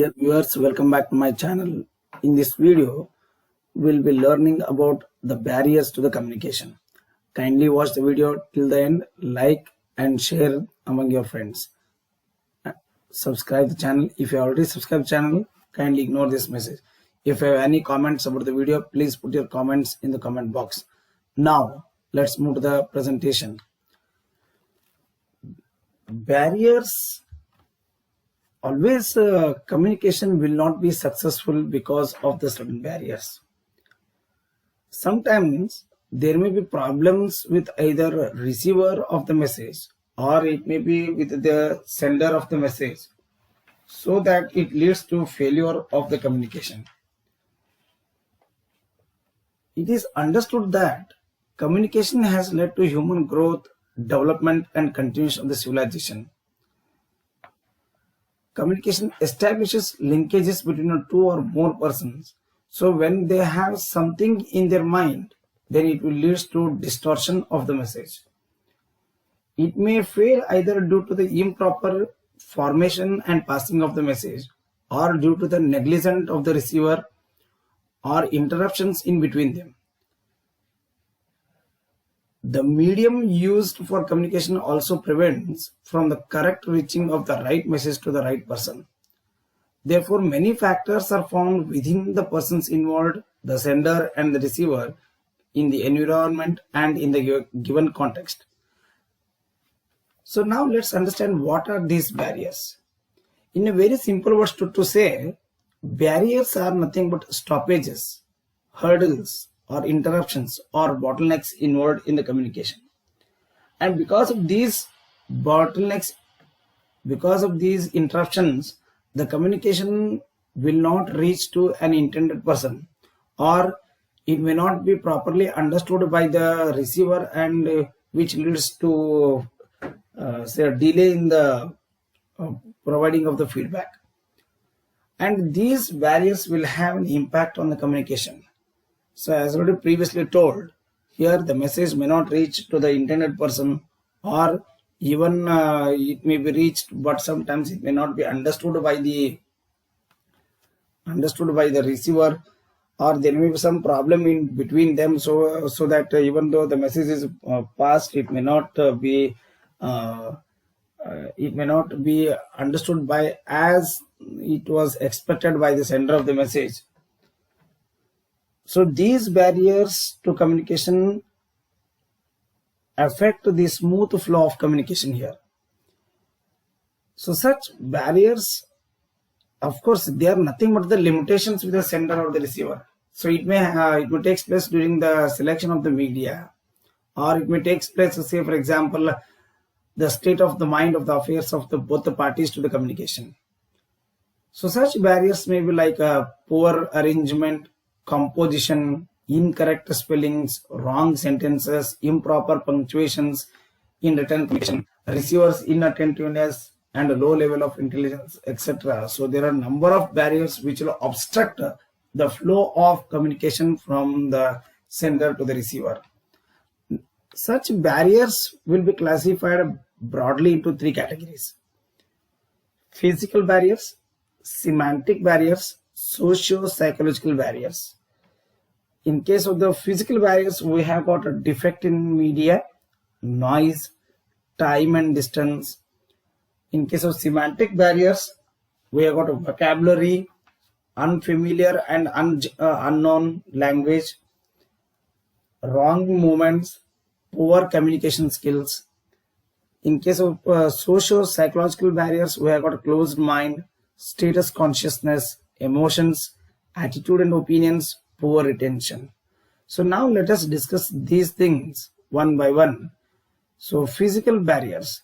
Dear viewers, welcome back to my channel. In this video, we'll be learning about the barriers to the communication. Kindly watch the video till the end, like and share among your friends. Subscribe the channel. If you already subscribed the channel, kindly ignore this message. If you have any comments about the video, please put your comments in the comment box. Now, let's move to the presentation. Barriers. Always communication will not be successful because of the certain barriers. Sometimes there may be problems with either receiver of the message or it may be with the sender of the message, so that it leads to failure of the communication. It is understood that communication has led to human growth, development and continuation of the civilization. Communication establishes linkages between two or more persons. So when they have something in their mind, then it will lead to distortion of the message. It may fail either due to the improper formation and passing of the message, or due to the negligence of the receiver, or interruptions in between them. The medium used for communication also prevents from the correct reaching of the right message to the right person. Therefore, many factors are found within the persons involved, the sender and the receiver, in the environment and in the given context. So now let's understand what are these barriers. In a very simple words to say, barriers are nothing but stoppages, hurdles, or interruptions or bottlenecks involved in the communication. And because of these bottlenecks, because of these interruptions, the communication will not reach to an intended person, or it may not be properly understood by the receiver, and which leads to say a delay in the providing of the feedback. And these barriers will have an impact on the communication. So as already previously told, here the message may not reach to the intended person, or even it may be reached, but sometimes it may not be understood by the receiver, or there may be some problem in between them, so that even though the message is passed, it may not be understood by as it was expected by the sender of the message. So these barriers to communication affect the smooth flow of communication here. So such barriers, of course, they are nothing but the limitations with the sender or the receiver. So it may take place during the selection of the media, or it may take place, say for example, the state of the mind of the affairs of both the parties to the communication. So such barriers may be like a poor arrangement, composition, incorrect spellings, wrong sentences, improper punctuations in written communication, receivers inattentiveness, and a low level of intelligence, etc. So there are a number of barriers which will obstruct the flow of communication from the sender to the receiver. Such barriers will be classified broadly into three categories: physical barriers, semantic barriers, socio-psychological barriers. In case of the physical barriers, we have got a defect in media, noise, time and distance. In case of semantic barriers, we have got a vocabulary, unfamiliar and unknown language, wrong movements, poor communication skills. In case of socio-psychological barriers, we have got a closed mind, status consciousness, emotions, attitude and opinions, poor retention. So now let us discuss these things one by one. So physical barriers.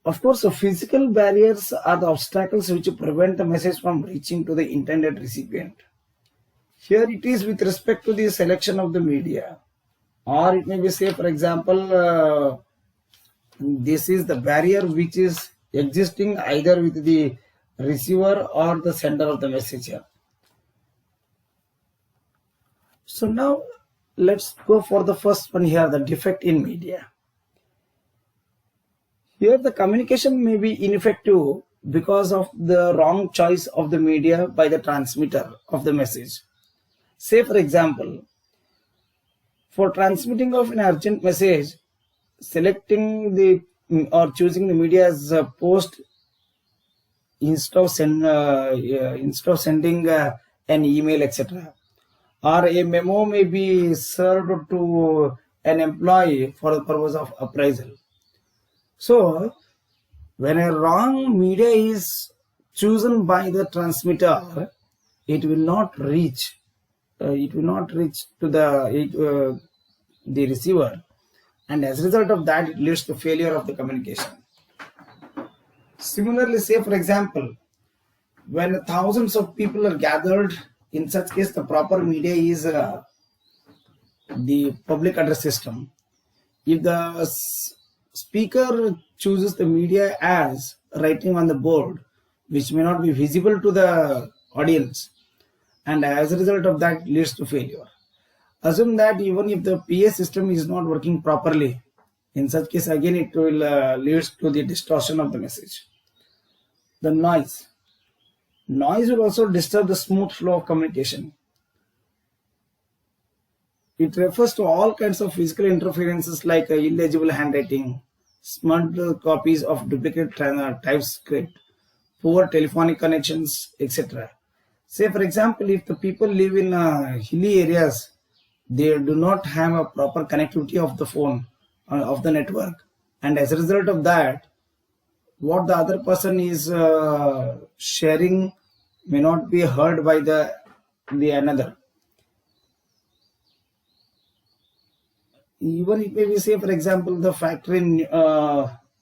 Of course, the physical barriers are the obstacles which prevent the message from reaching to the intended recipient. Here it is with respect to the selection of the media, or it may be, say for example, this is the barrier which is existing either with the receiver or the sender of the message here. So now let's go for the first one here, the defect in media. Here the communication may be ineffective because of the wrong choice of the media by the transmitter of the message. Say for example, for transmitting of an urgent message, selecting the or choosing the media as a post instead of sending an email, etc., or a memo may be served to an employee for the purpose of appraisal. So when a wrong media is chosen by the transmitter, it will not reach to the receiver, and as a result of that, it leads to failure of the communication. Similarly, say for example, when thousands of people are gathered, in such case the proper media is the public address system. If the speaker chooses the media as writing on the board, which may not be visible to the audience, and as a result of that, it leads to failure. Assume that even if the PA system is not working properly, in such case again it will leads to the distortion of the message. The noise will also disturb the smooth flow of communication. It refers to all kinds of physical interferences like illegible handwriting, smudged copies of duplicate typescript, poor telephonic connections, etc. Say for example, if the people live in hilly areas, they do not have a proper connectivity of the phone, of the network, and as a result of that, what the other person is sharing may not be heard by the another. Even it may be, say for example, the factory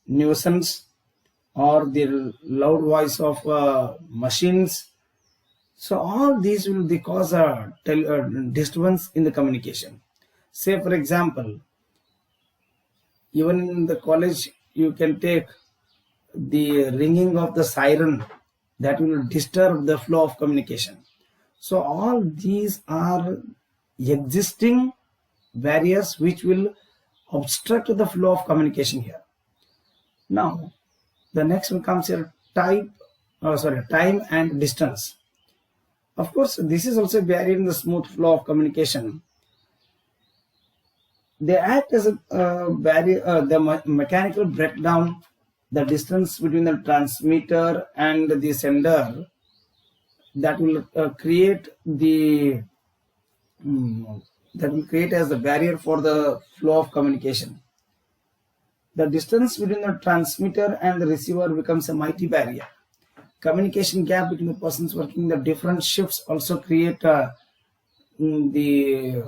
nuisance or the loud voice of machines. So all these will cause a disturbance in the communication. Say for example, even in the college, you can take the ringing of the siren that will disturb the flow of communication. So all these are existing barriers which will obstruct the flow of communication here. Now, the next one comes here, time and distance. Of course, this is also a barrier in the smooth flow of communication. They act as a barrier, the mechanical breakdown, the distance between the transmitter and the sender, that will create as the barrier for the flow of communication. The distance between the transmitter and the receiver becomes a mighty barrier. Communication gap between the persons working in the different shifts also create the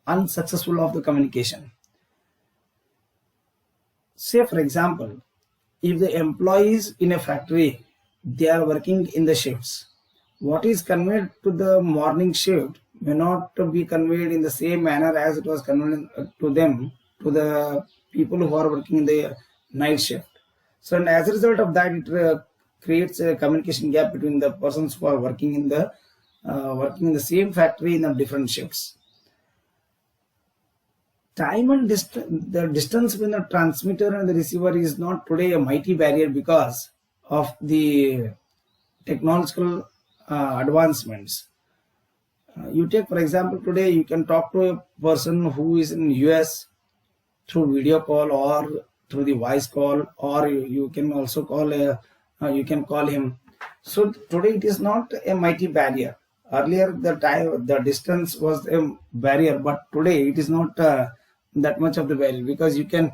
unsuccessful of the communication. Say for example, if the employees in a factory, they are working in the shifts, what is conveyed to the morning shift may not be conveyed in the same manner as it was conveyed to them, to the people who are working in the night shift. So, and as a result of that, it creates a communication gap between the persons who are working in the same factory in the different shifts. Time and the distance between the transmitter and the receiver is not today a mighty barrier because of the technological advancements. You take for example, today you can talk to a person who is in US through video call or through the voice call, or you can also call him. So today it is not a mighty barrier. Earlier the distance was a barrier, but today it is not that much of the barrier, because you can,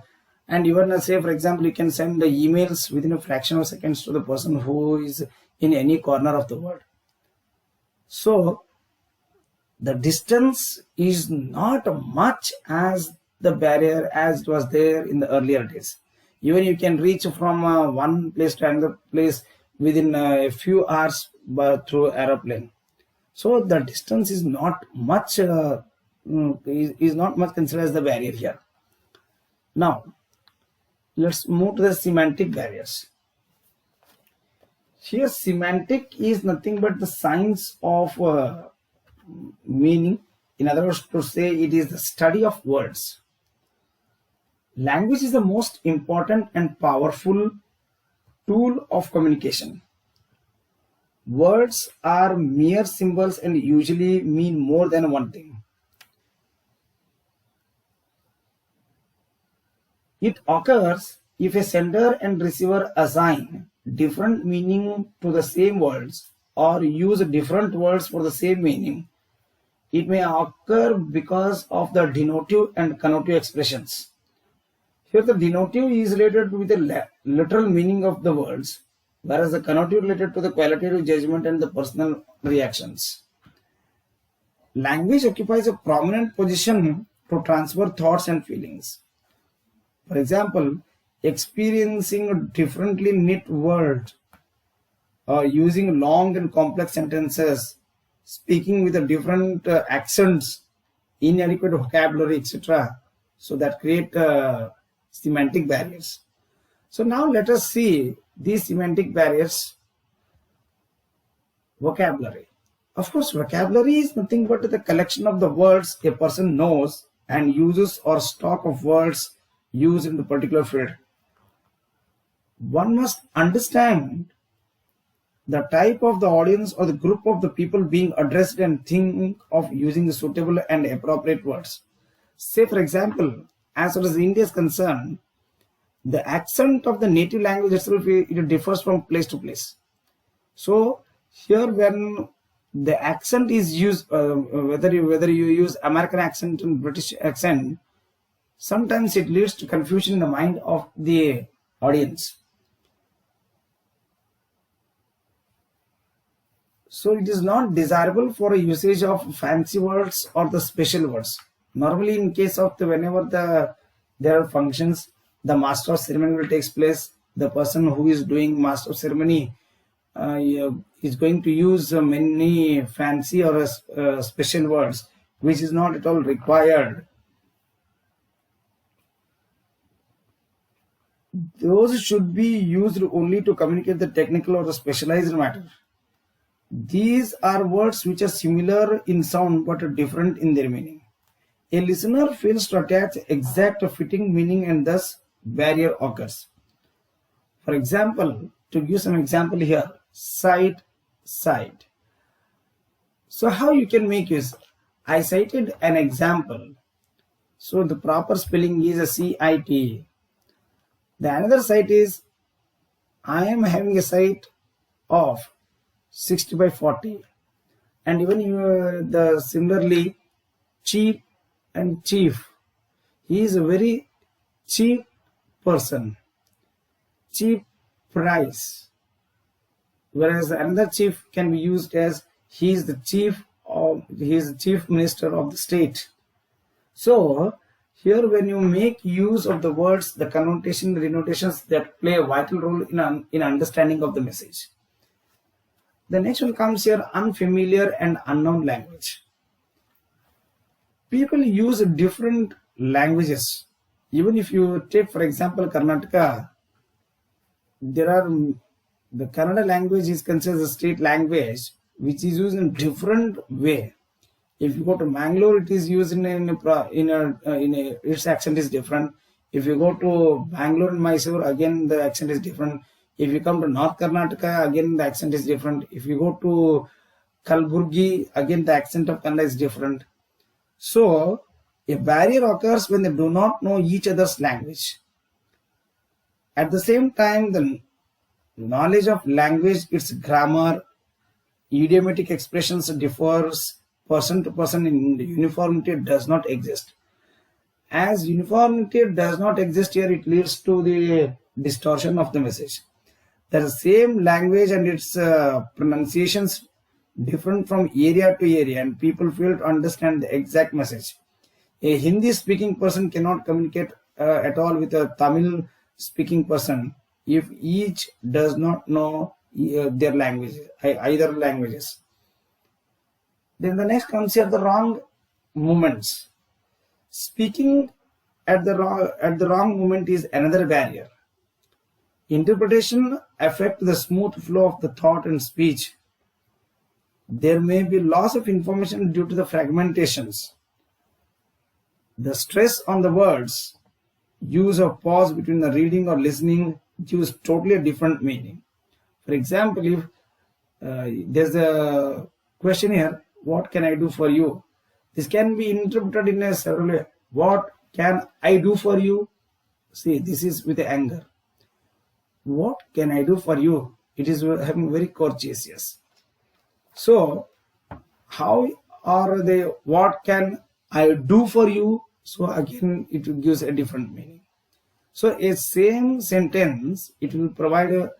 and even say for example, you can send the emails within a fraction of seconds to the person who is in any corner of the world. So the distance is not much as the barrier as it was there in the earlier days. Even you can reach from one place to another place within a few hours through aeroplane. So the distance is not much considered as the barrier here. Now let's move to the semantic barriers. Here semantic is nothing but the science of meaning. In other words, to say, it is the study of words. Language is the most important and powerful tool of communication. Words are mere symbols and usually mean more than one thing. It occurs if a sender and receiver assign different meaning to the same words or use different words for the same meaning. It may occur because of the denotive and connotative expressions. Here the denotive is related with the literal meaning of the words, whereas the connotative related to the qualitative judgment and the personal reactions. Language occupies a prominent position to transfer thoughts and feelings. For example, experiencing a differently knit word, or using long and complex sentences, speaking with a different accents, inadequate vocabulary, etc. So that create semantic barriers. So now let us see these semantic barriers. Vocabulary. Of course, vocabulary is nothing but the collection of the words a person knows and uses, or stock of words used in the particular field. One must understand the type of the audience or the group of the people being addressed and think of using the suitable and appropriate words. Say for example, as far as India is concerned, the accent of the native language itself, it differs from place to place. So here when the accent is used, whether you use American accent and British accent, sometimes it leads to confusion in the mind of the audience. So it is not desirable for a usage of fancy words or the special words. Normally in case of whenever there are functions, the master of ceremony will take place. The person who is doing master of ceremony is going to use many fancy or special words, which is not at all required. Those should be used only to communicate the technical or the specialized matter. These are words which are similar in sound but different in their meaning. A listener fails to attach exact fitting meaning and thus barrier occurs. For example, to give some example here, sight. So how you can make use? I cited an example. So the proper spelling is a CIT. The another sight is, I am having a sight of 60 by 40, and even similarly cheap and chief, he is a very cheap person, cheap price, whereas another chief can be used as he is the chief minister of the state. So here when you make use of the words, the connotation, the denotations, that play a vital role in understanding of the message. The next one comes here, unfamiliar and unknown language. People use different languages. Even if you take, for example, Karnataka, the Kannada language is considered a state language, which is used in a different way. If you go to Mangalore, it is used its accent is different. If you go to Bangalore and Mysore, again the accent is different. If you come to North Karnataka, again the accent is different. If you go to Kalburgi, again the accent of Kannada is different. So a barrier occurs when they do not know each other's language. At the same time, the knowledge of language, its grammar, idiomatic expressions differs person to person, in uniformity does not exist. As uniformity does not exist here, it leads to the distortion of the message. The same language and its pronunciations different from area to area, and people fail to understand the exact message. A Hindi speaking person cannot communicate at all with a Tamil speaking person if each does not know their languages, either languages. Then the next comes here, the wrong moments. Speaking at the wrong moment is another barrier. Interpretation affects the smooth flow of the thought and speech. There may be loss of information due to the fragmentations. The stress on the words, use of pause between the reading or listening, gives totally a different meaning. For example, if there's a question here, what can I do for you? This can be interpreted in a several way. What can I do for you? See, this is with anger. What can I do for you? It is having very courteous. So, how are they? What can I do for you? So again, it gives a different meaning. So a same sentence, it will provide a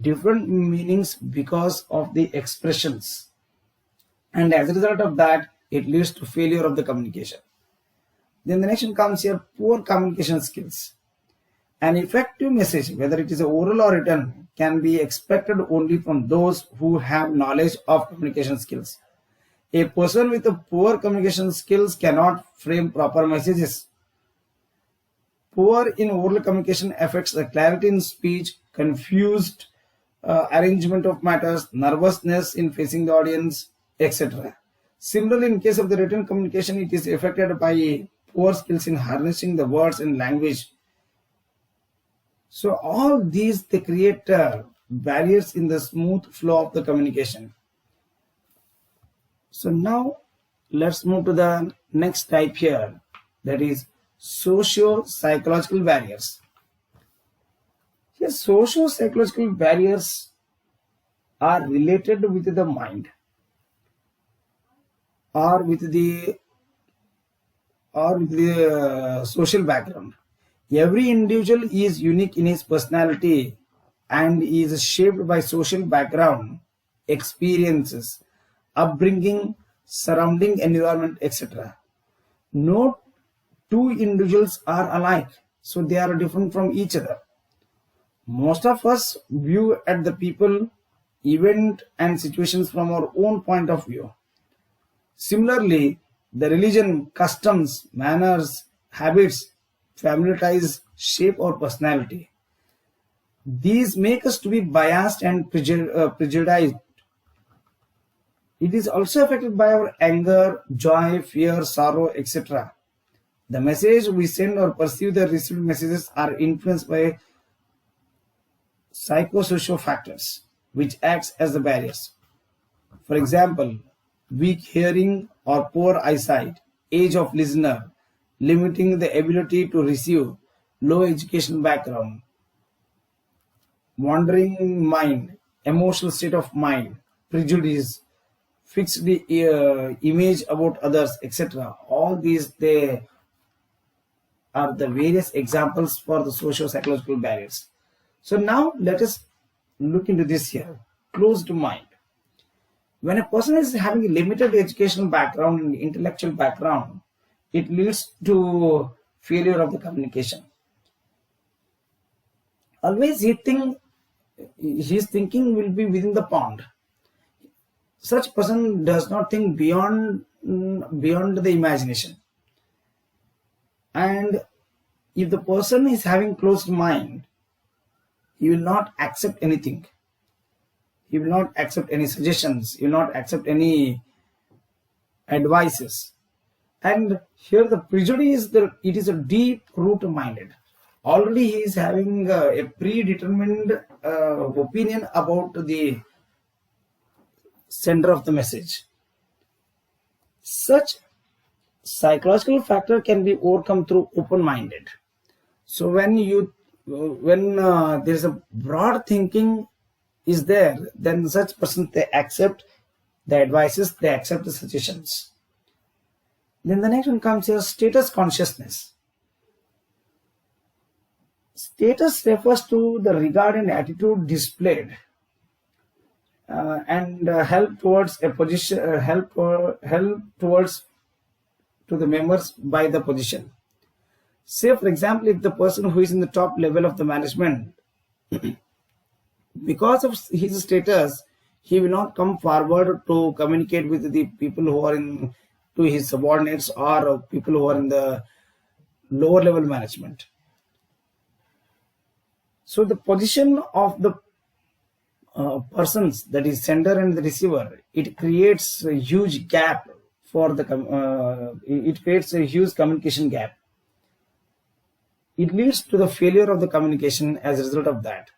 different meanings because of the expressions, and as a result of that, it leads to failure of the communication. Then the next one comes here, poor communication skills. An effective message, whether it is oral or written, can be expected only from those who have knowledge of communication skills. A person with a poor communication skills cannot frame proper messages. Poor in oral communication affects the clarity in speech, confused arrangement of matters, nervousness in facing the audience, etc. Similarly, in case of the written communication, it is affected by poor skills in harnessing the words and language. So all these, they create barriers in the smooth flow of the communication. So now let's move to the next type here, that is socio-psychological barriers. Here, socio-psychological barriers are related with the mind or with the social background. Every individual is unique in his personality and is shaped by social background, experiences, upbringing, surrounding environment, etc. No two individuals are alike, so they are different from each other. Most of us view at the people, event and situations from our own point of view. Similarly, the religion, customs, manners, habits, family ties shape our personality. These make us to be biased and prejudiced. It is also affected by our anger, joy, fear, sorrow, etc. The message we send or perceive the received messages are influenced by psychosocial factors, which acts as the barriers. For example, weak hearing or poor eyesight, age of listener, limiting the ability to receive, low education background, wandering mind, emotional state of mind, prejudice, fixed image about others, etc. All these, they are the various examples for the socio-psychological barriers. So now let us look into this here, closed mind. When a person is having a limited educational background and intellectual background, it leads to failure of the communication. Always his thinking will be within the pond. Such person does not think beyond the imagination. And if the person is having closed mind, he will not accept anything. He will not accept any suggestions. He will not accept any advices. And here the prejudice, it is a deep root minded. Already he is having a predetermined opinion about the sender of the message. Such psychological factor can be overcome through open-minded. So when there is a broad thinking is there, then such person, they accept the advices, they accept the suggestions. Then the next one comes here, status consciousness. Status refers to the regard and attitude displayed and help towards a position, help towards to the members by the position. Say for example, if the person who is in the top level of the management, because of his status, he will not come forward to communicate with the people who are to his subordinates or people who are in the lower level management. So the position of the persons, that is sender and the receiver, it creates a huge gap for the it creates a huge communication gap. it leads to the failure of the communication as a result of that.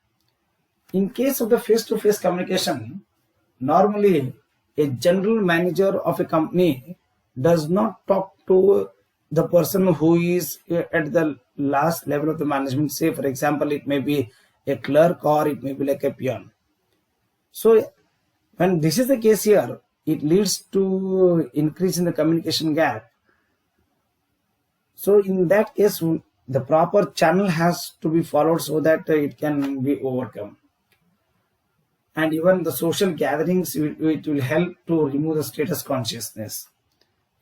In case of the face-to-face communication, normally a general manager of a company does not talk to the person who is at the last level of the management. Say, for example, it may be a clerk or it may be like a peon. So when this is the case here, it leads to increase in the communication gap. So in that case, the proper channel has to be followed so that it can be overcome. And even the social gatherings, it will help to remove the status consciousness.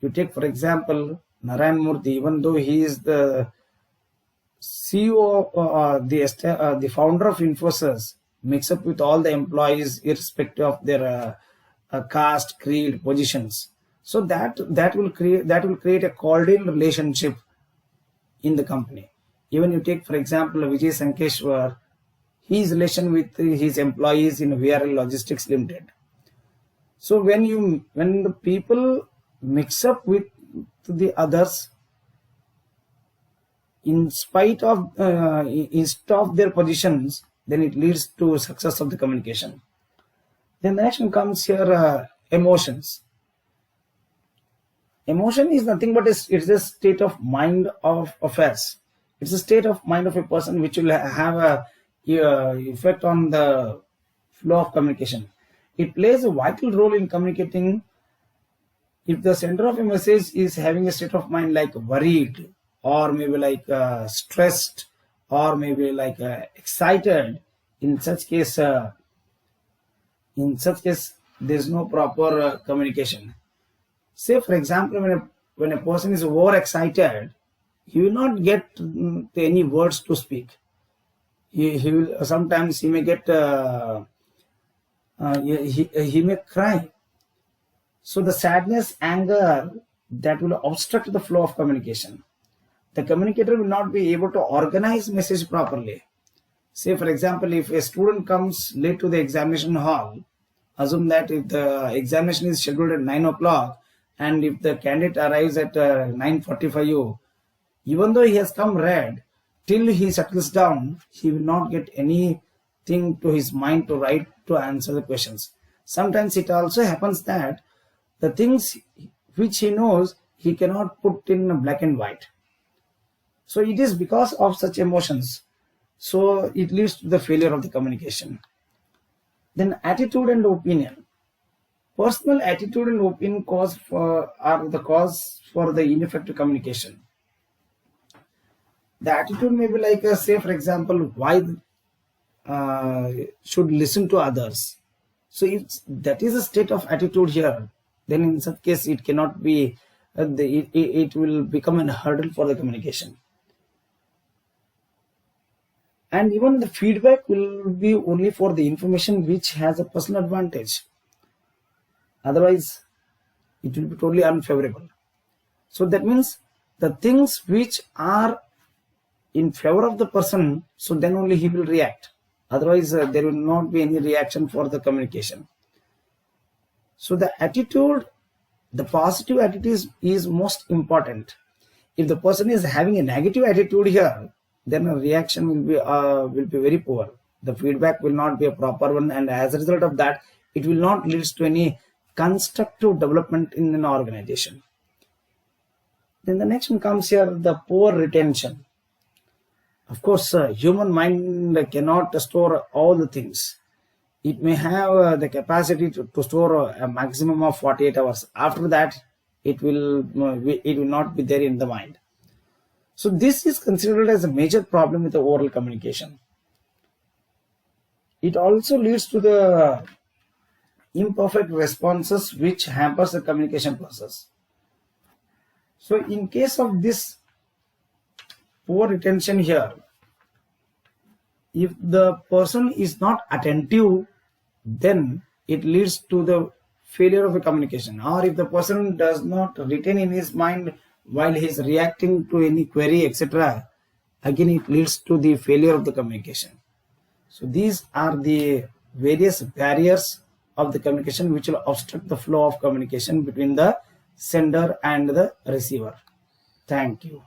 You take, for example, Narayan Murthy, even though he is the CEO, the founder of Infosys, mix up with all the employees irrespective of their caste, creed, positions. So that will create a cordial relationship in the company. Even you take, for example, Vijay Sankeshwar, his relation with his employees in VRL Logistics Limited. So when the people mix up with the others in spite of instead of their positions, then it leads to success of the communication. Then the next one comes here, emotions. Emotion is nothing but it's a state of mind of affairs. It's a state of mind of a person which will have a effect on the flow of communication. It plays a vital role in communicating. If the sender of a message is having a state of mind like worried, or maybe like stressed, or maybe like excited, in such case there is no proper communication. Say, for example, when a person is overexcited, he will not get any words to speak. He will sometimes he may get he may cry. So the sadness, anger, that will obstruct the flow of communication. The communicator will not be able to organize message properly. Say, for example, if a student comes late to the examination hall, assume that if the examination is scheduled at 9 o'clock and if the candidate arrives at 9:45, even though he has come read, till he settles down, he will not get anything to his mind to write to answer the questions. Sometimes it also happens that the things which he knows, he cannot put in black and white. So it is because of such emotions. So it leads to the failure of the communication. Then attitude and opinion. Personal attitude and opinion are the cause for the ineffective communication. The attitude may be like, say, for example, why should listen to others. So if that is a state of attitude here, then in such case it cannot be, it will become a hurdle for the communication. And even the feedback will be only for the information which has a personal advantage. Otherwise, it will be totally unfavorable. So that means the things which are in favor of the person, so then only he will react. Otherwise, there will not be any reaction for the communication. So the attitude, the positive attitude is most important. If the person is having a negative attitude here, then a reaction will be very poor. The feedback will not be a proper one, and as a result of that, it will not lead to any constructive development in an organization. Then the next one comes here, the poor retention. Of course, human mind cannot store all the things. It may have the capacity to store a maximum of 48 hours. After that, it will not be there in the mind. So this is considered as a major problem with the oral communication. It also leads to the imperfect responses which hampers the communication process. So in case of this poor retention here, if the person is not attentive, then it leads to the failure of a communication. Or if the person does not retain in his mind while he is reacting to any query, etc., again it leads to the failure of the communication. So these are the various barriers of the communication which will obstruct the flow of communication between the sender and the receiver. Thank you.